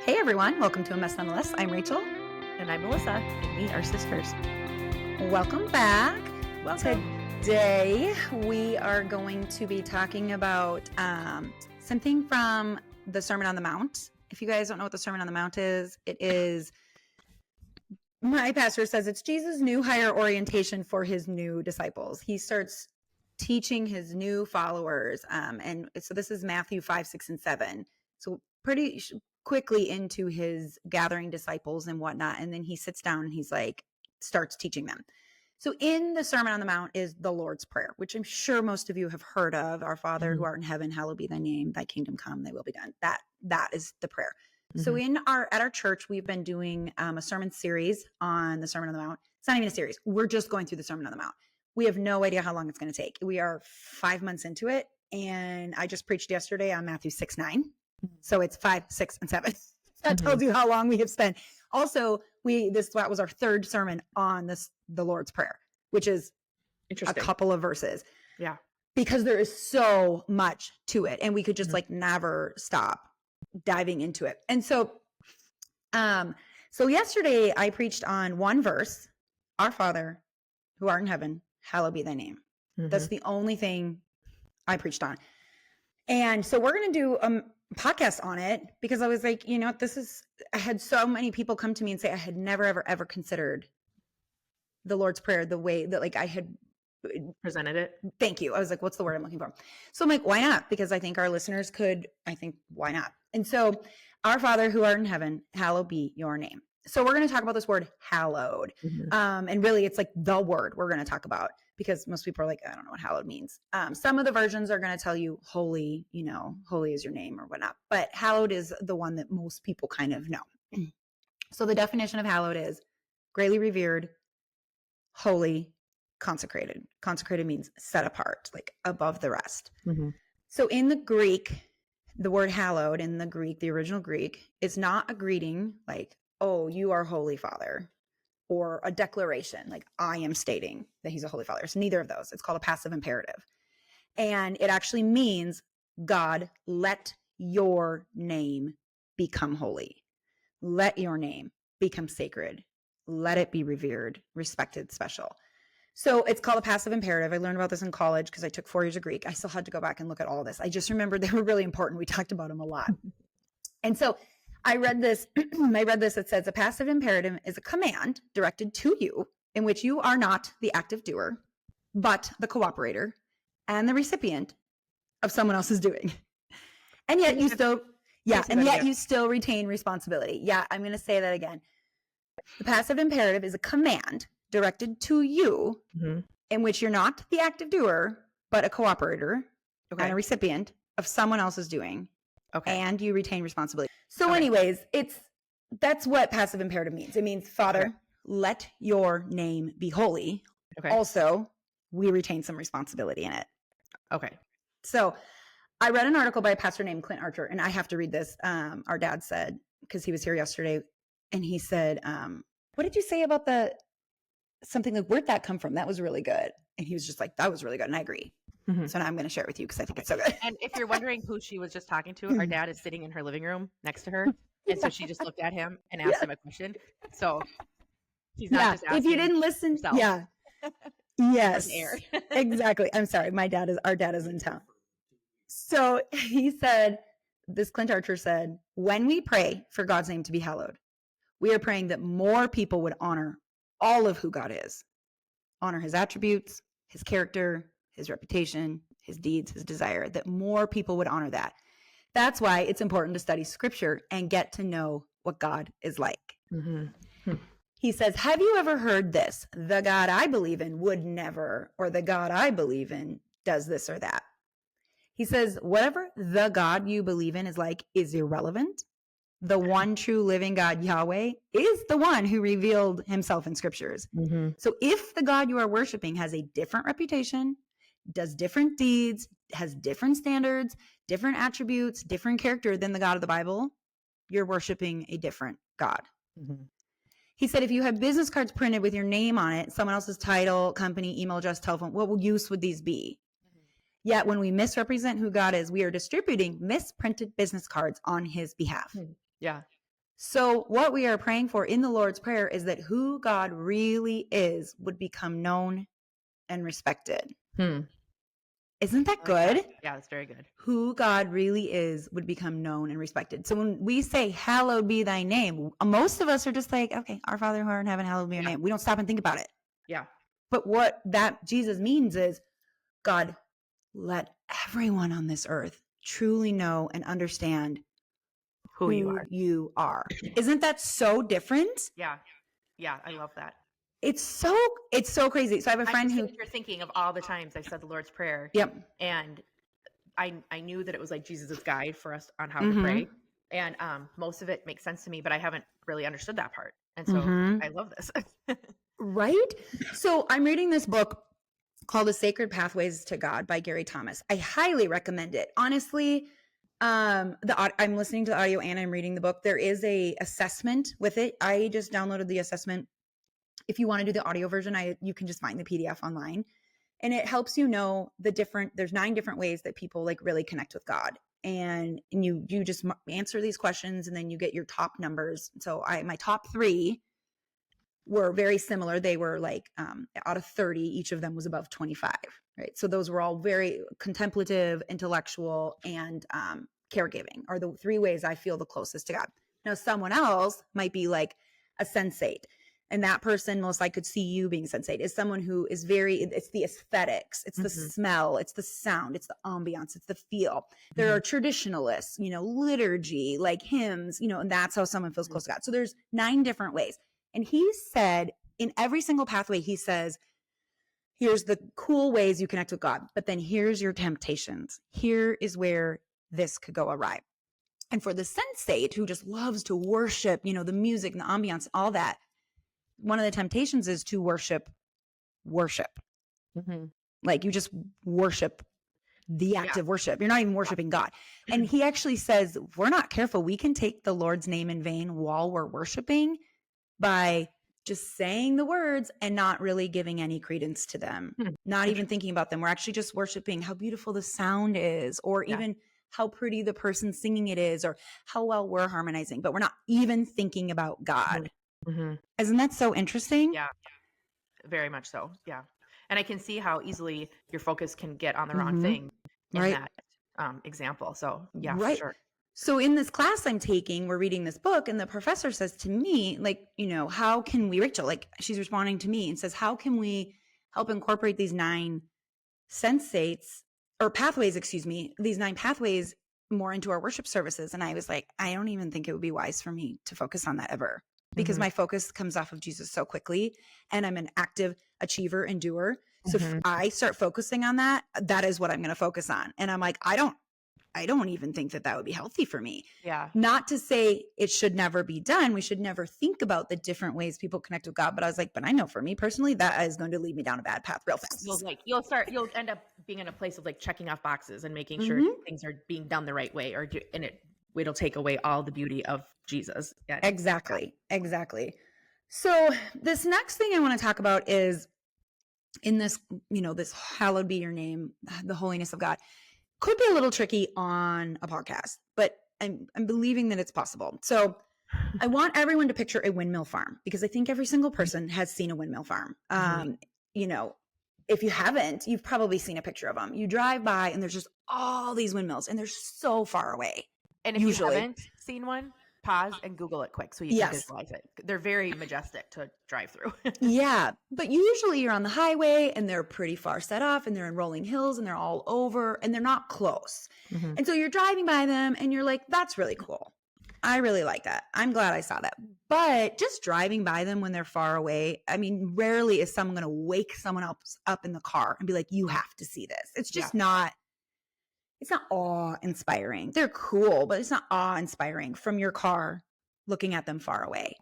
Hey everyone, welcome to A Mess Nonetheless. I'm Rachel. And I'm Melissa, and we are sisters. Welcome back. Welcome. Today we are going to be talking about something from the Sermon on the Mount. If you guys don't know what the Sermon on the Mount is, it is, my pastor says it's Jesus' new higher orientation for his new disciples. He starts teaching his new followers. And so this is Matthew 5, 6, and 7. So pretty quickly into his gathering disciples and whatnot. And then he sits down and he's like, starts teaching them. So in the Sermon on the Mount is the Lord's Prayer, which I'm sure most of you have heard of. Our Father who art in heaven, hallowed be thy name, thy kingdom come, thy will be done. That is the prayer. So at our church, we've been doing a sermon series on the Sermon on the Mount. It's not even a series. We're just going through the Sermon on the Mount. We have no idea how long it's going to take. We are 5 months into it. And I just preached yesterday on Matthew 6, 9. So it's 5, 6, and 7. That tells you how long we have spent. Also, that was our third sermon on the Lord's Prayer, which is a couple of verses. Yeah. Because there is so much to it. And we could just never stop diving into it. And so yesterday I preached on one verse, Our Father who art in heaven, hallowed be thy name. That's the only thing I preached on. And so we're going to do a podcast on it because I was like, I had so many people come to me and say I had never, ever considered the Lord's Prayer the way that I had presented it. Thank you. I was like, what's the word I'm looking for? So I'm like, why not? Because I think our listeners why not? And so, Our Father who art in heaven, hallowed be your name. So we're going to talk about this word hallowed. And really it's like the word we're going to talk about because most people are like, I don't know what hallowed means. Some of the versions are going to tell you holy, holy is your name or whatnot. But hallowed is the one that most people kind of know. So the definition of hallowed is greatly revered, holy, consecrated. Consecrated means set apart, like above the rest. So in the Greek, the word hallowed in the Greek, the original Greek, is not a greeting like, oh, you are holy, Father, or a declaration like I am stating that he's a holy Father. It's neither of those. It's called a passive imperative. And it actually means, God, let your name become holy. Let your name become sacred. Let it be revered, respected, special. So it's called a passive imperative. I learned about this in college because I took 4 years of Greek. I still had to go back and look at all of this. I just remember they were really important. We talked about them a lot. And so I read this. It says a passive imperative is a command directed to you in which you are not the active doer, but the cooperator and the recipient of someone else's doing. And yet you still retain responsibility. Yeah, I'm going to say that again. The passive imperative is a command directed to you in which you're not the active doer, but a cooperator and a recipient of someone else's doing. And you retain responsibility. So anyways, that's what passive imperative means. It means, Father, let your name be holy. Also, we retain some responsibility in it. So I read an article by a pastor named Clint Archer, and I have to read this. Our dad said, because he was here yesterday, and he said, what did you say about something like, where'd that come from? That was really good. And he was just like, that was really good. And I agree. So now I'm going to share it with you because I think it's so good. And if you're wondering who she was just talking to, our dad is sitting in her living room next to her. And so she just looked at him and asked him a question. So she's not just asking. If you didn't listen, herself. Yes, exactly. I'm sorry. Our dad is in town. So he said, Clint Archer said, when we pray for God's name to be hallowed, we are praying that more people would honor all of who God is, honor his attributes, his character, his reputation, his deeds, his desire, that more people would honor that. That's why it's important to study scripture and get to know what God is like. He says, have you ever heard this? The God I believe in would never, or the God I believe in does this or that. He says, whatever the God you believe in is like is irrelevant. The one true living God, Yahweh, is the one who revealed himself in scriptures. So if the God you are worshiping has a different reputation, does different deeds, has different standards, different attributes, different character than the God of the Bible, you're worshiping a different God. He said, if you have business cards printed with your name on it, someone else's title, company, email address, telephone, what use would these be? Yet when we misrepresent who God is, we are distributing misprinted business cards on his behalf. Yeah. So what we are praying for in the Lord's Prayer is that who God really is would become known and respected. Hmm. Isn't that I like good? that. Yeah, that's very good. Who God really is would become known and respected. So when we say, hallowed be thy name, most of us are just like, okay, our Father who art in heaven, hallowed be your name. We don't stop and think about it. Yeah. But what that Jesus means is, God, let everyone on this earth truly know and understand Who you are. Isn't that so different? Yeah. Yeah, I love that. It's so crazy. So I have a friend who You're thinking of all the times I said the Lord's Prayer. Yep. And I knew that it was like Jesus's guide for us on how to pray. And most of it makes sense to me, but I haven't really understood that part. And so I love this. Right? So I'm reading this book called The Sacred Pathways to God by Gary Thomas. I highly recommend it. Honestly, I'm listening to the audio and I'm reading the book. There is a assessment with it. I just downloaded the assessment. If you want to do the audio version, you can just find the PDF online. And it helps you know there's 9 different ways that people like really connect with God. And you just answer these questions and then you get your top numbers. So my top 3 were very similar. They were like out of 30, each of them was above 25, right? So those were all very contemplative, intellectual, and caregiving are the 3 ways I feel the closest to God. Now, someone else might be like a sensate. And that person, most I could see you being sensate, is someone who is it's the aesthetics, it's the smell, it's the sound, it's the ambiance, it's the feel. There are traditionalists, liturgy, like hymns, and that's how someone feels close to God. So there's 9 different ways. And he said in every single pathway, he says, here's the cool ways you connect with God, but then here's your temptations. Here is where this could go awry. And for the sensate who just loves to worship, the music and the ambiance, all that, one of the temptations is to worship. Like you just worship the act of worship. You're not even worshiping God. And he actually says, if we're not careful, we can take the Lord's name in vain while we're worshiping by just saying the words and not really giving any credence to them, not even thinking about them. We're actually just worshiping how beautiful the sound is, or even how pretty the person singing it is, or how well we're harmonizing, but we're not even thinking about God. Isn't that so interesting? Yeah, very much so. Yeah. And I can see how easily your focus can get on the wrong thing in that example. So yeah, for sure. So in this class I'm taking, we're reading this book and the professor says to me, like, how can we, Rachel, like she's responding to me and says, how can we help incorporate these 9 sensates or pathways, these 9 pathways more into our worship services? And I was like, I don't even think it would be wise for me to focus on that ever, because my focus comes off of Jesus so quickly and I'm an active achiever and doer. So if I start focusing on that, that is what I'm going to focus on. And I'm like, I don't even think that would be healthy for me. Yeah. Not to say it should never be done. We should never think about the different ways people connect with God. But I was like, but I know for me personally, that is going to lead me down a bad path real fast. You'll end up being in a place of like checking off boxes and making sure things are being done the right way, and it'll take away all the beauty of Jesus. Yeah. Exactly. So this next thing I want to talk about is in this, this hallowed be your name, the holiness of God. Could be a little tricky on a podcast, but I'm believing that it's possible. So I want everyone to picture a windmill farm, because I think every single person has seen a windmill farm. If you haven't, you've probably seen a picture of them. You drive by and there's just all these windmills and they're so far away. And if you haven't seen one, pause and Google it quick so you can visualize it. They're very majestic to drive through. Yeah. But usually you're on the highway and they're pretty far set off and they're in rolling hills and they're all over and they're not close. And so you're driving by them and you're like, that's really cool. I really like that. I'm glad I saw that. But just driving by them when they're far away, I mean, rarely is someone going to wake someone else up in the car and be like, you have to see this. It's just not. It's not awe-inspiring. They're cool, but it's not awe-inspiring from your car looking at them far away.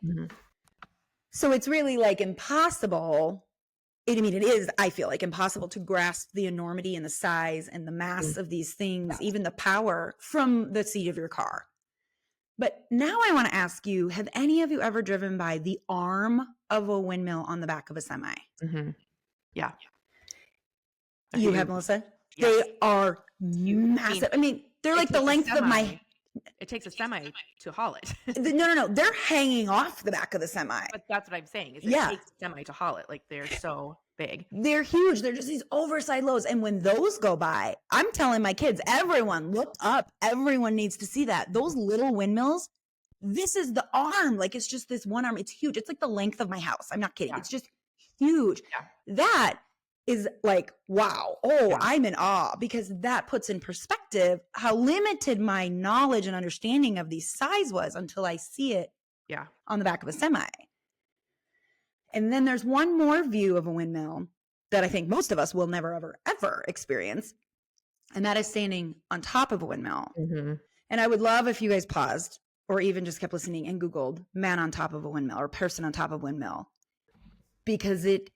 So it's really like impossible. It is, I feel like, impossible to grasp the enormity and the size and the mass of these things, even the power from the seat of your car. But now I want to ask you, have any of you ever driven by the arm of a windmill on the back of a semi? Yeah. You have, Melissa? Yes. They are massive. I mean, they're like the length of my It takes a semi to haul it. No. They're hanging off the back of the semi. But that's what I'm saying is it takes a semi to haul it. Like they're so big. They're huge. They're just these oversized loads. And when those go by, I'm telling my kids, everyone look up. Everyone needs to see that. Those little windmills, this is the arm. Like it's just this one arm. It's huge. It's like the length of my house. I'm not kidding. Yeah. It's just huge. Yeah. That is like, wow. Oh, yeah. I'm in awe because that puts in perspective how limited my knowledge and understanding of these size was until I see it on the back of a semi. And then there's one more view of a windmill that I think most of us will never, ever, ever experience. And that is standing on top of a windmill. Mm-hmm. And I would love if you guys paused or even just kept listening and Googled man on top of a windmill or person on top of a windmill, because it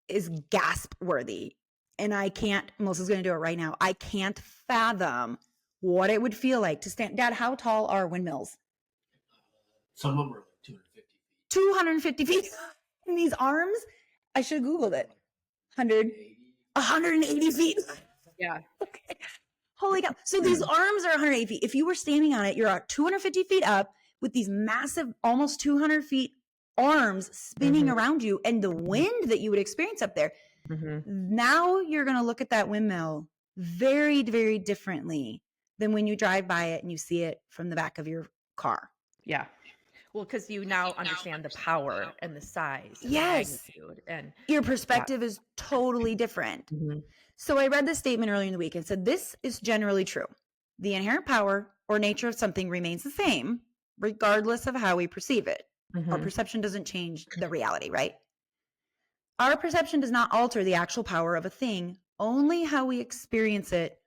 is gasp worthy. And I can't, Melissa's going to do it right now. I can't fathom what it would feel like to stand. Dad, how tall are windmills? Some of them are like 250 feet. And these arms, I should have Googled it. 180 feet. Yeah. Okay. Holy cow. So these arms are 180 feet. If you were standing on it, you're at 250 feet up with these massive, almost 200 feet arms spinning around you and the wind that you would experience up there. Now you're going to look at that windmill very, very differently than when you drive by it and you see it from the back of your car. Yeah. Well, because you now understand the power and the size. And yes. the magnitude and your perspective is totally different. So I read this statement earlier in the week and said, this is generally true. The inherent power or nature of something remains the same, regardless of how we perceive it. Our perception doesn't change the reality, right? Our perception does not alter the actual power of a thing, only how we experience it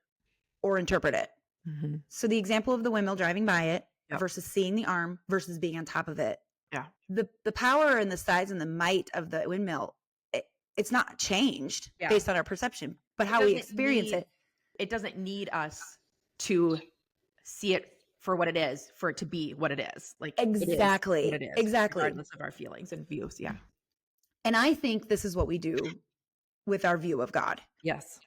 or interpret it. So the example of the windmill driving by it versus seeing the arm versus being on top of it. Yeah. The power and the size and the might of the windmill, it's not changed based on our perception, but how we experience it. It doesn't need us to see it for what it is, for it to be what it is. Like exactly. It is, exactly. Regardless of our feelings and views. Yeah. And I think this is what we do with our view of God. Yes.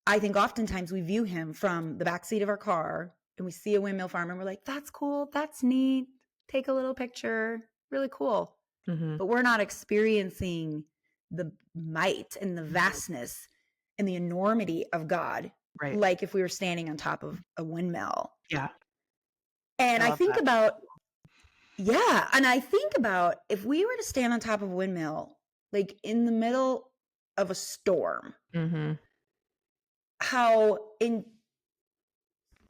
I think oftentimes we view him from the backseat of our car and we see a windmill farm and we're like, that's cool. That's neat. Take a little picture. Really cool. But we're not experiencing the might and the vastness and the enormity of God. Right. Like if we were standing on top of a windmill. Yeah. And I think about, and I think about if we were to stand on top of a windmill, like in the middle of a storm, how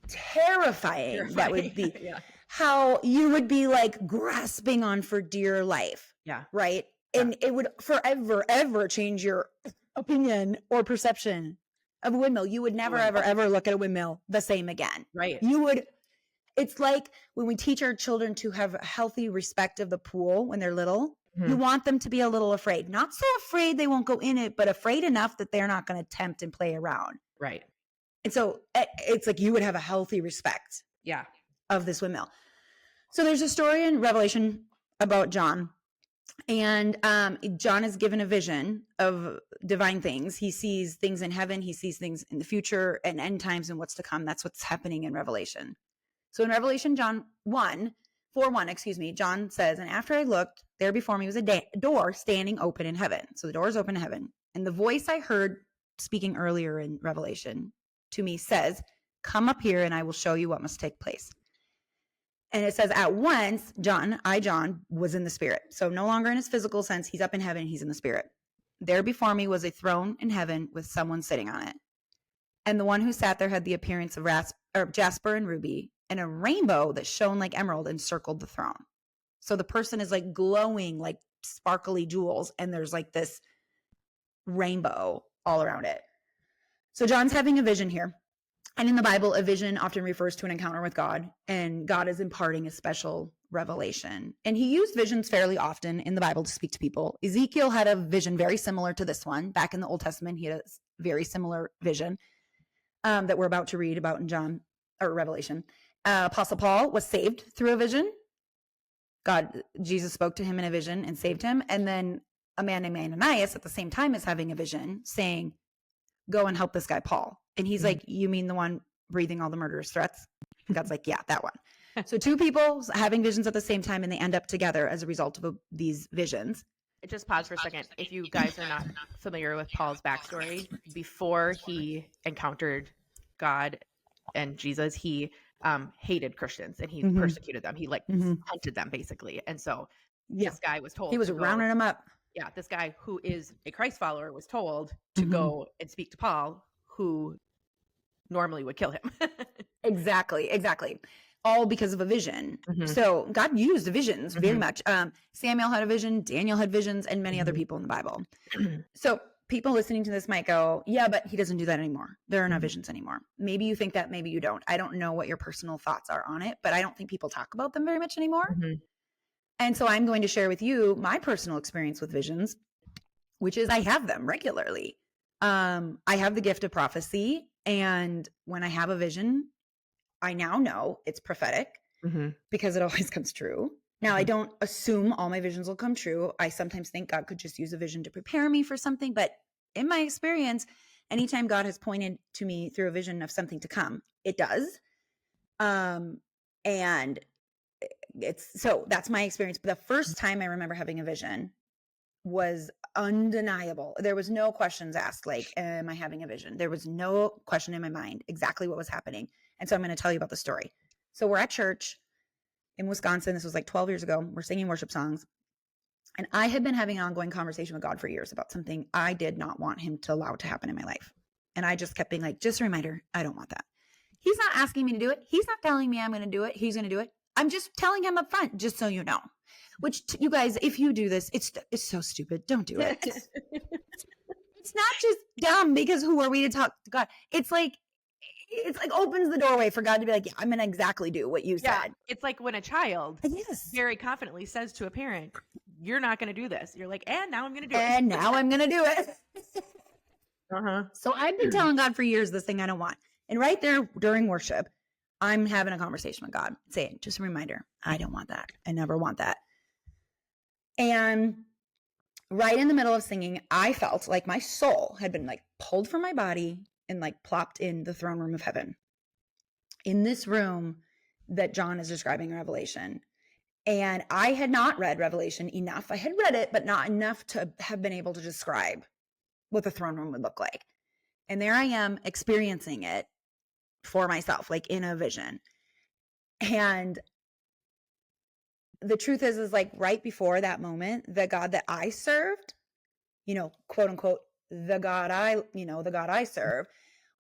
terrifying that would be. How you would be like grasping on for dear life. Yeah. Right. And it would forever, ever change your opinion or perception of a windmill. You would never, ever look at a windmill the same again. Right. You would. It's like when we teach our children to have a healthy respect of the pool when they're little, you want them to be a little afraid. Not so afraid they won't go in it, but afraid enough that they're not going to tempt and play around. Right. And so it's like you would have a healthy respect of this windmill. So there's a story in Revelation about John. And John is given a vision of divine things. He sees things in heaven. He sees things in the future and end times and what's to come. That's what's happening in Revelation. So in Revelation 4:1, John says, and after I looked, there before me was a door standing open in heaven. So the door is open in heaven. And the voice I heard speaking earlier in Revelation to me says, come up here and I will show you what must take place. And it says at once, John was in the spirit. So no longer in his physical sense, he's up in heaven, he's in the spirit. There before me was a throne in heaven with someone sitting on it. And the one who sat there had the appearance of jasper and ruby, and a rainbow that shone like emerald encircled the throne. So the person is like glowing like sparkly jewels, and there's like this rainbow all around it. So John's having a vision here. And in the Bible, a vision often refers to an encounter with God, and God is imparting a special revelation. And he used visions fairly often in the Bible to speak to people. Ezekiel had a vision very similar to this one. Back in the Old Testament, he had a very similar vision that we're about to read about in Revelation. Apostle Paul was saved through a vision. Jesus spoke to him in a vision and saved him. And then a man named Ananias at the same time is having a vision saying, go and help this guy, Paul. And he's like, you mean the one breathing all the murderous threats? And God's like, yeah, that one. So two people having visions at the same time, and they end up together as a result of these visions. Just pause for a second. If you guys are not familiar with Paul's backstory, before he encountered God and Jesus, he hated Christians and he persecuted them. He hunted them basically. And so this guy was told he was rounding them up. Yeah, this guy who is a Christ follower was told to go and speak to Paul, who normally would kill him. Exactly. All because of a vision. So God used visions very much. Samuel had a vision, Daniel had visions, and many other people in the Bible. So people listening to this might go, yeah, but he doesn't do that anymore. There are no visions anymore. Maybe you think that, maybe you don't. I don't know what your personal thoughts are on it, but I don't think people talk about them very much anymore. And so I'm going to share with you my personal experience with visions, which is I have them regularly. I have the gift of prophecy. And when I have a vision, I now know it's prophetic because it always comes true. Now, I don't assume all my visions will come true. I sometimes think God could just use a vision to prepare me for something. But in my experience, anytime God has pointed to me through a vision of something to come, it does. And so that's my experience. But the first time I remember having a vision was undeniable. There was no questions asked, like, am I having a vision? There was no question in my mind exactly what was happening. And so I'm going to tell you about the story. So we're at church in Wisconsin. This was like 12 years ago. We're singing worship songs. And I had been having an ongoing conversation with God for years about something I did not want him to allow to happen in my life. And I just kept being like, just a reminder, I don't want that. He's not asking me to do it. He's not telling me I'm going to do it. He's going to do it. I'm just telling him up front, just so you know. Which you guys, if you do this, it's so stupid. Don't do it. It's not just dumb because who are we to talk to God? It's like opens the doorway for God to be like, yeah, I'm going to exactly do what you said. It's like when a child very confidently says to a parent, you're not going to do this. You're like, and now I'm going to do it. And now I'm going to do it. So I've been telling God for years this thing I don't want. And right there during worship, I'm having a conversation with God saying, just a reminder, I don't want that. I never want that. And right in the middle of singing, I felt like my soul had been like pulled from my body and like plopped in the throne room of heaven, in this room that John is describing in Revelation. And I had not read Revelation enough. I had read it, but not enough to have been able to describe what the throne room would look like. And there I am experiencing it for myself, like in a vision. And the truth is like right before that moment, the God that I served, quote unquote, the God I serve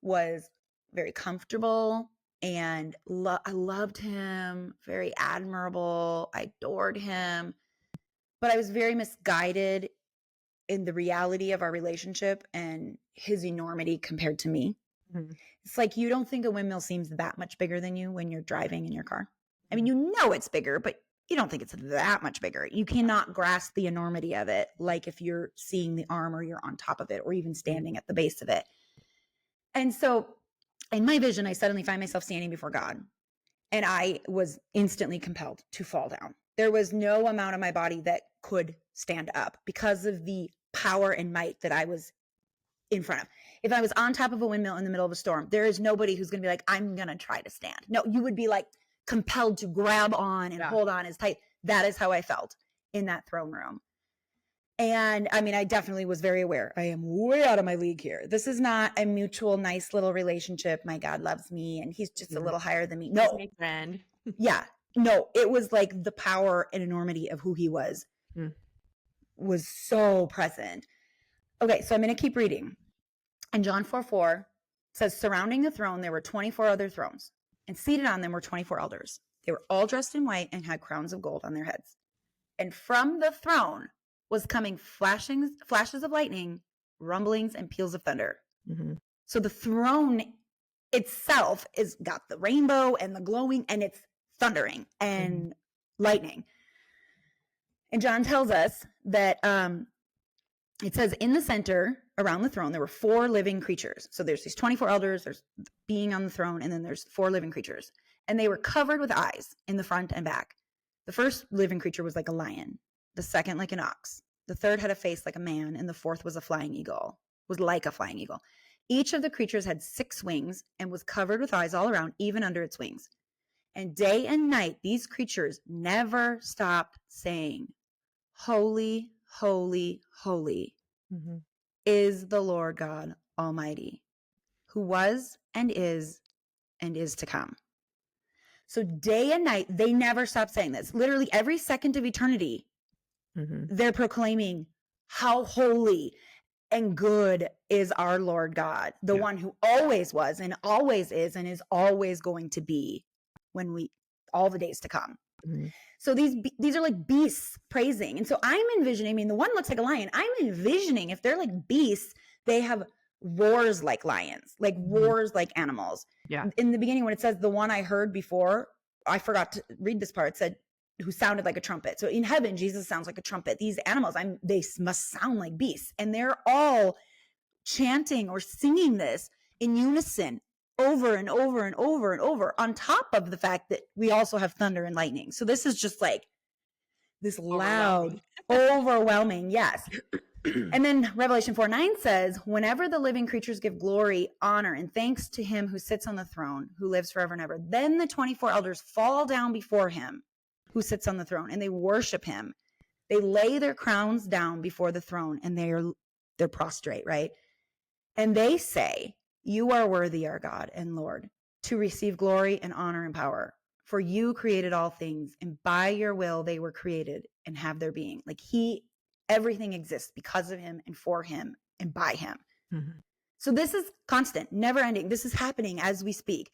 was very comfortable, and I loved him, very admirable. I adored him, but I was very misguided in the reality of our relationship and his enormity compared to me. It's like, you don't think a windmill seems that much bigger than you when you're driving in your car. I mean, it's bigger, but you don't think it's that much bigger. You cannot grasp the enormity of it, like if you're seeing the arm or you're on top of it or even standing at the base of it. And so in my vision, I suddenly find myself standing before God, and I was instantly compelled to fall down. There was no amount of my body that could stand up because of the power and might that I was in front of. If I was on top of a windmill in the middle of a storm, there is nobody who's going to be like, I'm going to try to stand. No, you would be like compelled to grab on and hold on as tight. That is how I felt in that throne room. And I mean, I definitely was very aware. I am way out of my league here. This is not a mutual, nice little relationship. My God loves me and he's just a little higher than me. No. My friend. Yeah. No, it was like the power and enormity of who he was so present. Okay, so I'm going to keep reading. And John 4:4 says, surrounding the throne, there were 24 other thrones, and seated on them were 24 elders. They were all dressed in white and had crowns of gold on their heads. And from the throne was coming flashes of lightning, rumblings, and peals of thunder. So the throne itself is got the rainbow and the glowing, and it's thundering and lightning. And John tells us that it says in the center around the throne, there were 4 living creatures. So there's these 24 elders, there's being on the throne, and then there's 4 living creatures. And they were covered with eyes in the front and back. The first living creature was like a lion, the second like an ox, the third had a face like a man, and the fourth was like a flying eagle. Each of the creatures had 6 wings and was covered with eyes all around, even under its wings. And day and night, these creatures never stopped saying, holy, holy, holy is the Lord God Almighty, who was and is to come. So day and night, they never stop saying this. Literally every second of eternity, they're proclaiming how holy and good is our Lord God, the one who always was and always is and is always going to be all the days to come. So these are like beasts praising. And so I'm envisioning, I mean, the one looks like a lion. I'm envisioning if they're like beasts, they have roars like lions, like roars like animals. Yeah. In the beginning, when it says the one I heard before, I forgot to read this part, it said, who sounded like a trumpet. So in heaven, Jesus sounds like a trumpet. These animals, they must sound like beasts. And they're all chanting or singing this in unison over and over and over and over, on top of the fact that we also have thunder and lightning. So this is just like this loud, overwhelming, yes. And then Revelation 4:9 says, whenever the living creatures give glory, honor, and thanks to him who sits on the throne, who lives forever and ever, then the 24 elders fall down before him who sits on the throne, and they worship him. They lay their crowns down before the throne, and they're prostrate, right? And they say, you are worthy, our God and Lord, to receive glory and honor and power. For you created all things, and by your will they were created and have their being. Like everything exists because of him and for him and by him. So this is constant, never ending. This is happening as we speak.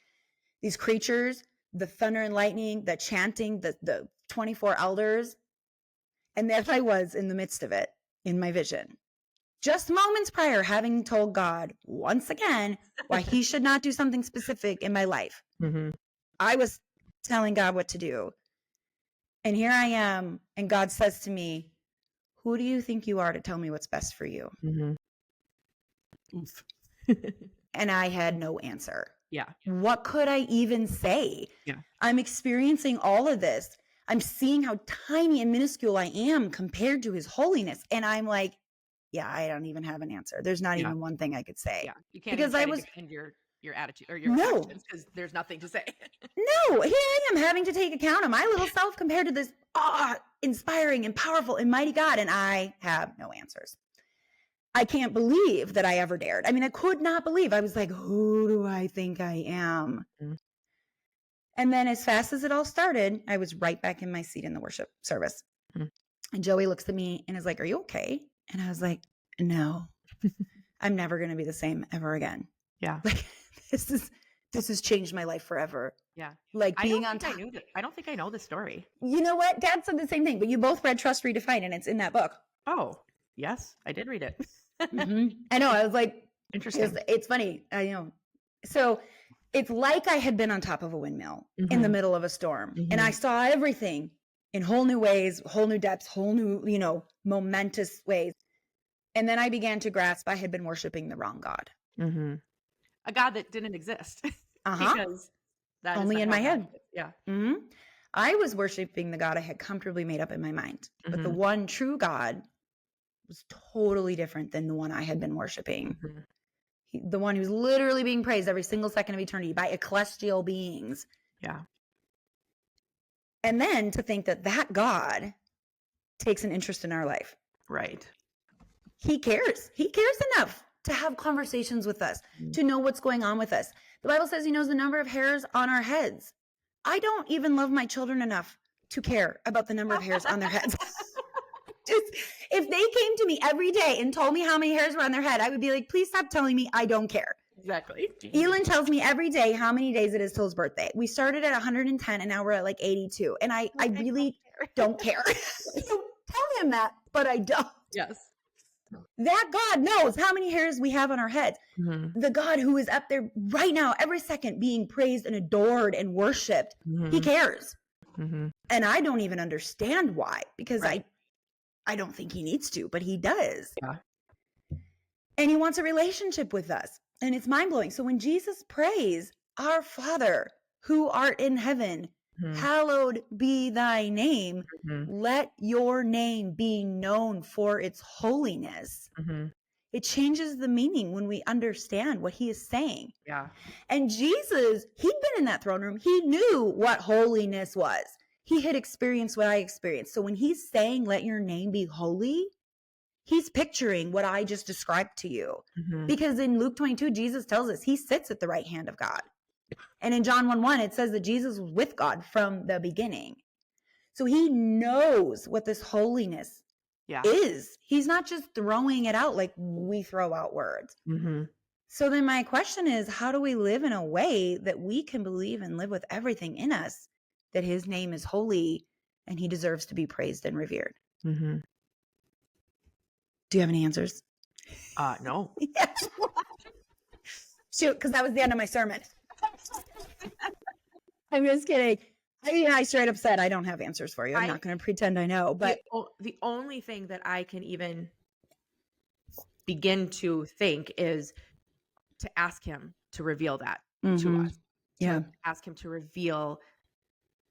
These creatures, the thunder and lightning, the chanting, the 24 elders. And there I was in the midst of it in my vision. Just moments prior, having told God once again why he should not do something specific in my life. I was telling God what to do. And here I am. And God says to me, who do you think you are to tell me what's best for you? And I had no answer. Yeah. What could I even say? Yeah. I'm experiencing all of this. I'm seeing how tiny and minuscule I am compared to his holiness. And I'm like, yeah, I don't even have an answer. There's not even one thing I could say. Yeah. You can't because even defend your attitude or your actions because there's nothing to say. No, here I am having to take account of my little self compared to this inspiring and powerful and mighty God. And I have no answers. I can't believe that I ever dared. I mean, I could not believe. I was like, who do I think I am? And then as fast as it all started, I was right back in my seat in the worship service. And Joey looks at me and is like, are you okay? And I was like, no, I'm never going to be the same ever again. Yeah. Like this has changed my life forever. Yeah. Like being on top. I don't think I know the story. You know what? Dad said the same thing, but you both read Trust Redefined and it's in that book. Oh, yes, I did read it. I know. I was like, interesting. It's funny. I know. So it's like I had been on top of a windmill in the middle of a storm and I saw everything in whole new ways, whole new depths, whole new, momentous ways. And then I began to grasp I had been worshiping the wrong God. A God that didn't exist. Because that only in my head. Yeah. I was worshiping the God I had comfortably made up in my mind. But the one true God was totally different than the one I had been worshiping. The one who's literally being praised every single second of eternity by ecclesial beings. Yeah. And then to think that God takes an interest in our life. Right. He cares. He cares enough to have conversations with us, to know what's going on with us. The Bible says he knows the number of hairs on our heads. I don't even love my children enough to care about the number of hairs on their heads. If they came to me every day and told me how many hairs were on their head, I would be like, please stop telling me. I don't care. Exactly. Elon tells me every day how many days it is till his birthday. We started at 110 and now we're at like 82. And I really don't care. So tell him that, but I don't. Yes. That God knows how many hairs we have on our heads. The God who is up there right now, every second being praised and adored and worshiped. He cares. And I don't even understand why, because I don't think he needs to, but he does. Yeah. And he wants a relationship with us. And it's mind-blowing. So when Jesus prays, our Father who art in heaven, hallowed be thy name. Let your name be known for its holiness. It changes the meaning when we understand what he is saying. Yeah. And Jesus, he'd been in that throne room. He knew what holiness was. He had experienced what I experienced. So when he's saying, let your name be holy, he's picturing what I just described to you. Mhm. Because in Luke 22, Jesus tells us he sits at the right hand of God. And in John 1:1, it says that Jesus was with God from the beginning. So he knows what this holiness Yeah. is. He's not just throwing it out like we throw out words. Mhm. So then my question is, how do we live in a way that we can believe and live with everything in us that his name is holy and he deserves to be praised and revered? Mhm. Do you have any answers? No. Yes. Shoot, because that was the end of my sermon. I'm just kidding. I mean, I straight up said I don't have answers for you. I'm not going to pretend I know, but The only thing that I can even begin to think is to ask him to reveal that to us. Yeah. To ask him to reveal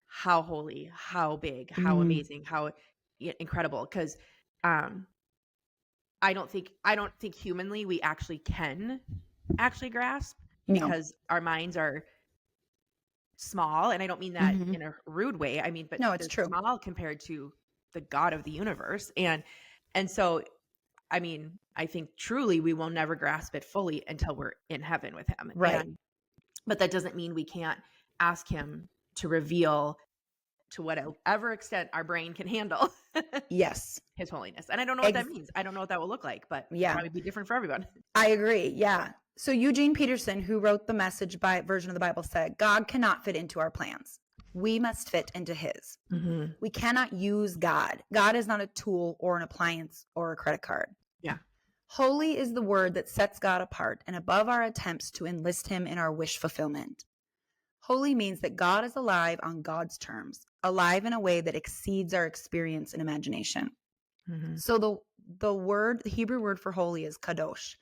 how holy, how big, how amazing, how incredible. Because I don't think humanly we actually can grasp, because our minds are small, and I don't mean that in a rude way. I mean, but No, it's they're true. small compared to the God of the universe, and so, I mean, I think truly we will never grasp it fully until we're in heaven with him. Right. But that doesn't mean we can't ask him to reveal, to whatever extent our brain can handle, Yes. his holiness. And I don't know what that means. I don't know what that will look like, but Yeah. it'll probably be different for everyone. I agree. Yeah. So Eugene Peterson, who wrote the Message version of the Bible, said, God cannot fit into our plans. We must fit into his. Mm-hmm. We cannot use God. God is not a tool or an appliance or a credit card. Yeah. Holy is the word that sets God apart and above our attempts to enlist him in our wish fulfillment. Holy means that God is alive on God's terms, alive in a way that exceeds our experience and imagination. Mm-hmm. So the Hebrew word for holy is kadosh,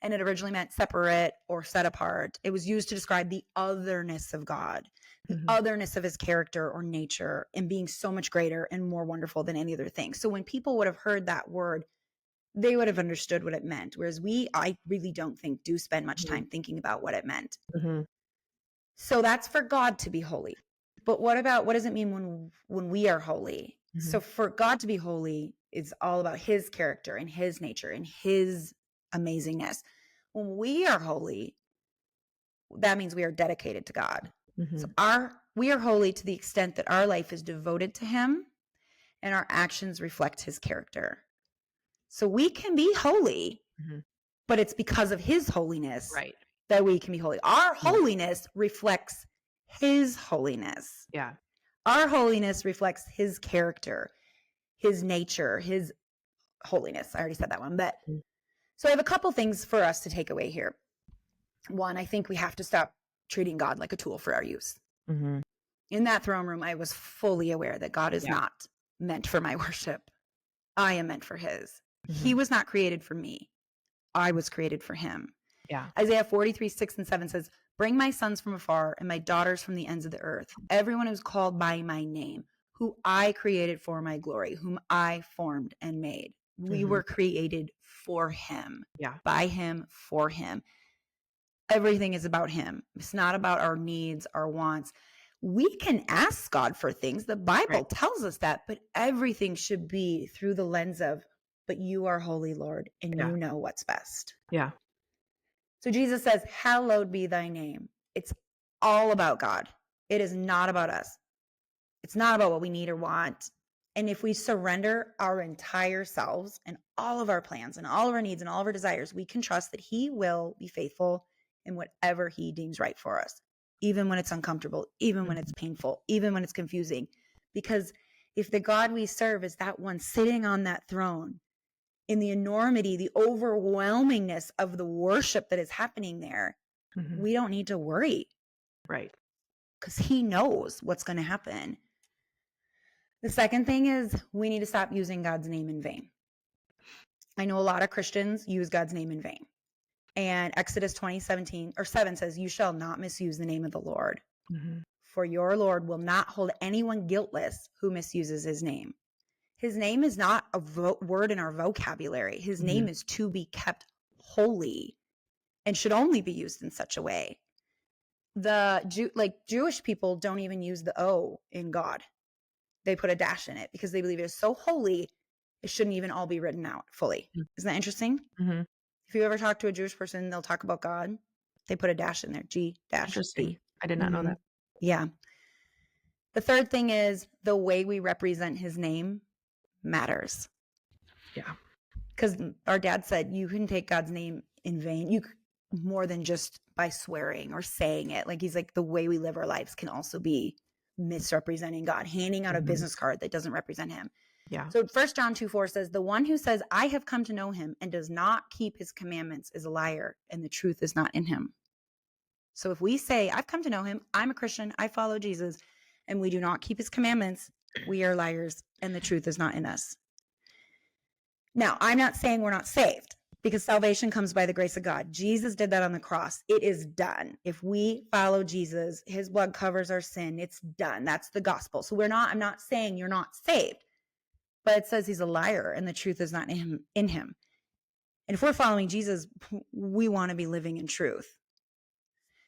and it originally meant separate or set apart. It was used to describe the otherness of God, the otherness of his character or nature, and being so much greater and more wonderful than any other thing. So when people would have heard that word, they would have understood what it meant. Whereas I really don't think, do spend much time thinking about what it meant. Mm-hmm. So that's for God to be holy. But what does it mean when we are holy? Mm-hmm. So for God to be holy is all about his character and his nature and his amazingness. When we are holy, that means we are dedicated to God. Mm-hmm. So we are holy to the extent that our life is devoted to him and our actions reflect his character. So we can be holy, but it's because of his holiness that we can be holy. Our holiness reflects his holiness. Yeah. Our holiness reflects his character, his nature, his holiness. I already said that one. But so I have a couple things for us to take away here. One, I think we have to stop treating God like a tool for our use. Mm-hmm. In that throne room, I was fully aware that God is not meant for my worship. I am meant for his. He was not created for me. I was created for him. Yeah. Isaiah 43:6-7 says, bring my sons from afar and my daughters from the ends of the earth. Everyone who's called by my name, who I created for my glory, whom I formed and made. We were created for him, by him, for him. Everything is about him. It's not about our needs, our wants. We can ask God for things. The Bible tells us that, but everything should be through the lens of, but you are holy, Lord, and you know what's best. Yeah. So Jesus says, hallowed be thy name. It's all about God. It is not about us. It's not about what we need or want. And if we surrender our entire selves and all of our plans and all of our needs and all of our desires, we can trust that he will be faithful in whatever he deems right for us, even when it's uncomfortable, even when it's painful, even when it's confusing. Because if the God we serve is that one sitting on that throne, in the enormity, the overwhelmingness of the worship that is happening there, we don't need to worry. Right. Because he knows what's going to happen. The second thing is we need to stop using God's name in vain. I know a lot of Christians use God's name in vain. And Exodus 20:7 says, you shall not misuse the name of the Lord. For your Lord will not hold anyone guiltless who misuses his name. His name is not a word in our vocabulary. His name is to be kept holy and should only be used in such a way. Jewish people don't even use the O in God. They put a dash in it because they believe it is so holy, it shouldn't even all be written out fully. Isn't that interesting? Mm-hmm. If you ever talk to a Jewish person, they'll talk about God. They put a dash in there, G dash Interesting. D. I did not know that. Yeah. The third thing is the way we represent his name matters. Yeah. Because our dad said you can take God's name in vain. More than just by swearing or saying it. Like he's like, the way we live our lives can also be misrepresenting God, handing out a business card that doesn't represent him. Yeah. So 1 John 2:4 says, the one who says, I have come to know him and does not keep his commandments is a liar, and the truth is not in him. So if we say, I've come to know him, I'm a Christian, I follow Jesus, and we do not keep his commandments, we are liars, and the truth is not in us. Now, I'm not saying we're not saved, because salvation comes by the grace of God. Jesus did that on the cross. It is done. If we follow Jesus, his blood covers our sin. It's done. That's the gospel. So I'm not saying you're not saved, but it says he's a liar and the truth is not in him. And if we're following Jesus, we want to be living in truth.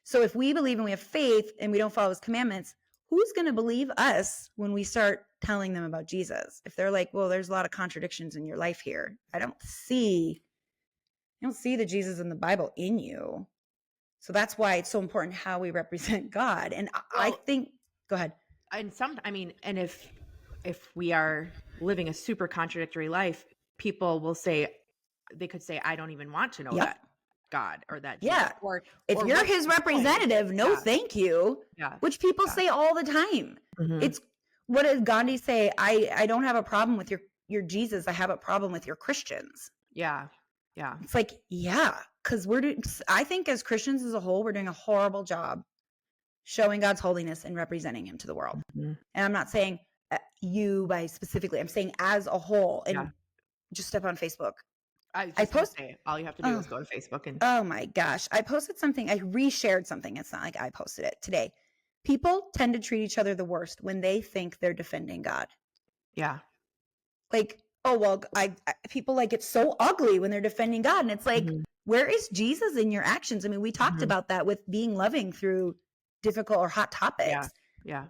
So if we believe and we have faith and we don't follow his commandments, who's going to believe us when we start telling them about Jesus? If they're like, well, there's a lot of contradictions in your life here. I don't see the Jesus in the Bible in you. So that's why it's so important how we represent God. And I think, go ahead. And if we are living a super contradictory life, people will say, they could say, I don't even want to know that God or that Jesus. Yeah. Or if you're his representative, no, thank you. Yeah. Which people say all the time. It's, what does Gandhi say? I don't have a problem with your Jesus. I have a problem with your Christians. Yeah. Yeah. It's like, yeah, because I think as Christians as a whole, we're doing a horrible job showing God's holiness and representing him to the world. And I'm not saying you by specifically, I'm saying as a whole. And just step on Facebook. I post say all you have to do is go to Facebook and oh my gosh. I posted something, I reshared something. It's not like I posted it today. People tend to treat each other the worst when they think they're defending God. Yeah. Like, oh, well, people like it's so ugly when they're defending God. And it's like, where is Jesus in your actions? I mean, we talked about that with being loving through difficult or hot topics. Yeah.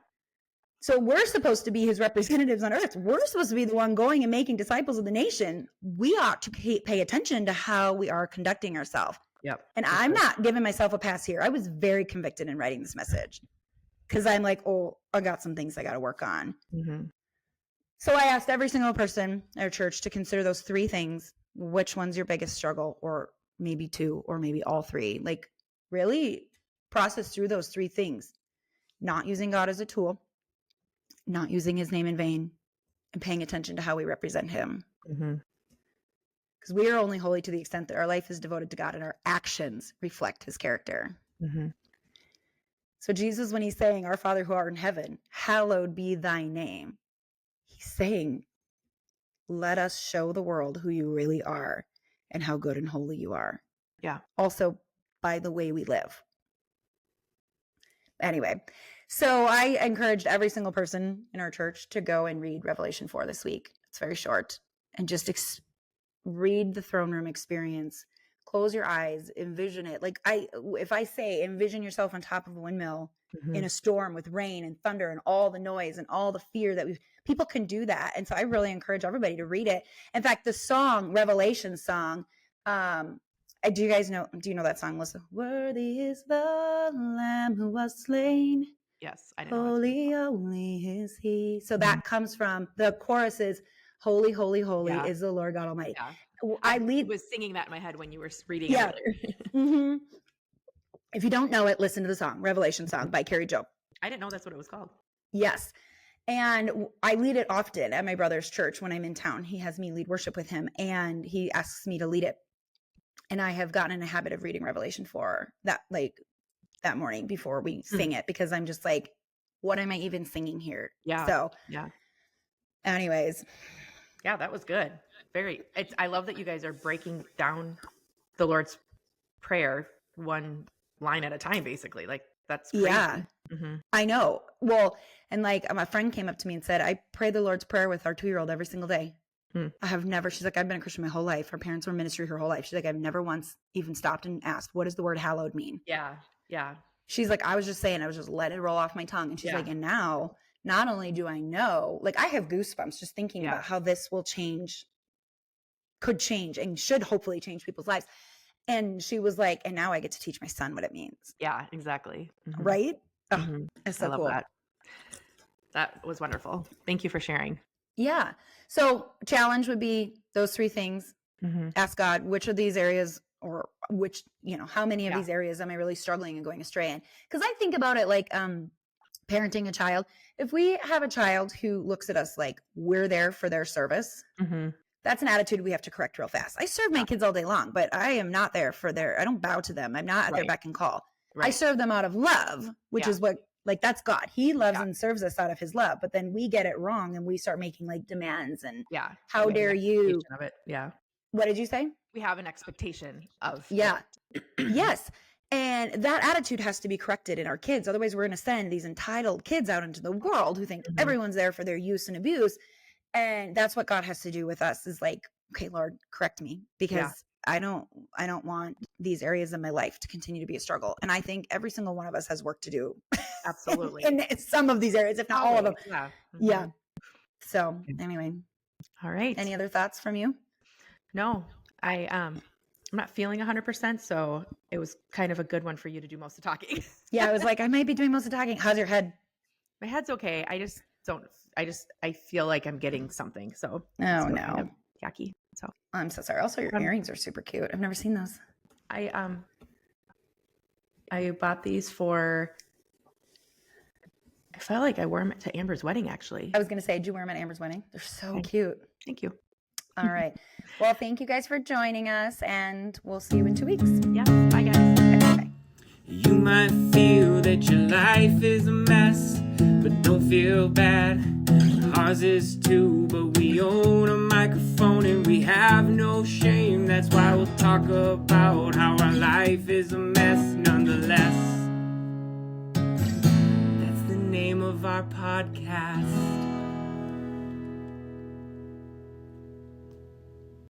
So we're supposed to be his representatives on earth. We're supposed to be the one going and making disciples of the nation. We ought to pay attention to how we are conducting ourselves. Yep. And I'm not giving myself a pass here. I was very convicted in writing this message because I'm like, oh, I got some things I got to work on. So I asked every single person at our church to consider those three things. Which one's your biggest struggle? Or maybe two, or maybe all three. Like really process through those three things. Not using God as a tool, not using his name in vain, and paying attention to how we represent him. Because we are only holy to the extent that our life is devoted to God and our actions reflect his character. So Jesus, when he's saying, our Father who art in heaven, hallowed be thy name, he's saying, let us show the world who you really are and how good and holy you are. Yeah. Also by the way we live. Anyway, so I encouraged every single person in our church to go and read Revelation 4 this week. It's very short. And just read the throne room experience. Close your eyes, envision it. Like if I say, envision yourself on top of a windmill in a storm with rain and thunder and all the noise and all the fear that people can do that. And so I really encourage everybody to read it. In fact, the song, Revelation song, do you know that song, Melissa? Worthy is the Lamb who was slain. Yes, I know. Holy, holy is he. So that comes from, the chorus is, holy, holy, holy is the Lord God Almighty. Yeah. I was singing that in my head when you were reading it earlier. If you don't know it, listen to the song, Revelation song by Carrie Joe. I didn't know that's what it was called. Yes. And I lead it often at my brother's church when I'm in town. He has me lead worship with him and he asks me to lead it. And I have gotten in a habit of reading Revelation 4 that morning before we sing it, because I'm just like, what am I even singing here? Yeah. So yeah. Anyways. Yeah, that was good. I love that you guys are breaking down the Lord's Prayer one line at a time, basically. Like that's crazy. Yeah. I know. Well, and like my friend came up to me and said, I pray the Lord's Prayer with our 2-year-old every single day. I have never, she's like, I've been a Christian my whole life. Her parents were in ministry her whole life. She's like, I've never once even stopped and asked, what does the word hallowed mean? Yeah. Yeah. She's like, I was just saying, I was just letting it roll off my tongue. And she's like, and now not only do I know, like I have goosebumps just thinking about how this will change, could change and should hopefully change people's lives. And she was like, and now I get to teach my son what it means. Yeah, exactly. Right? Oh, it's so I love cool. that. That was wonderful. Thank you for sharing. Yeah. So challenge would be those three things. Ask God, which of these areas or which, how many of these areas am I really struggling and going astray in? Because I think about it like parenting a child. If we have a child who looks at us like we're there for their service, that's an attitude we have to correct real fast. I serve my kids all day long, but I am not there for I don't bow to them. I'm not at their beck and call. I serve them out of love, which is what, like, that's God. He loves and serves us out of his love, but then we get it wrong and we start making like demands and how dare you? Of it. Yeah. What did you say? We have an expectation of. Yeah. Yes. And that attitude has to be corrected in our kids. Otherwise, we're going to send these entitled kids out into the world who think everyone's there for their use and abuse. And that's what God has to do with us is like, okay, Lord, correct me because I don't want these areas of my life to continue to be a struggle. And I think every single one of us has work to do. Absolutely. in some of these areas, if not all of them. Yeah. Yeah. So anyway. All right. Any other thoughts from you? No, I'm not feeling 100%. So it was kind of a good one for you to do most of the talking. Yeah. I was like, I might be doing most of the talking. How's your head? My head's okay. I feel like I'm getting something. So no. Kind of yucky. So I'm so sorry. Also, your earrings are super cute. I've never seen those. I bought these I felt like I wore them to Amber's wedding, actually. I was going to say, did you wear them at Amber's wedding? They're so cute. Thank you. All right. Well, thank you guys for joining us, and we'll see you in 2 weeks. Yeah. Bye, guys. Okay, bye. You might feel that your life is a mess, but don't feel bad. Ours is too, but we own a microphone and we have no shame. That's why we'll talk about how our life is a mess nonetheless. That's the name of our podcast.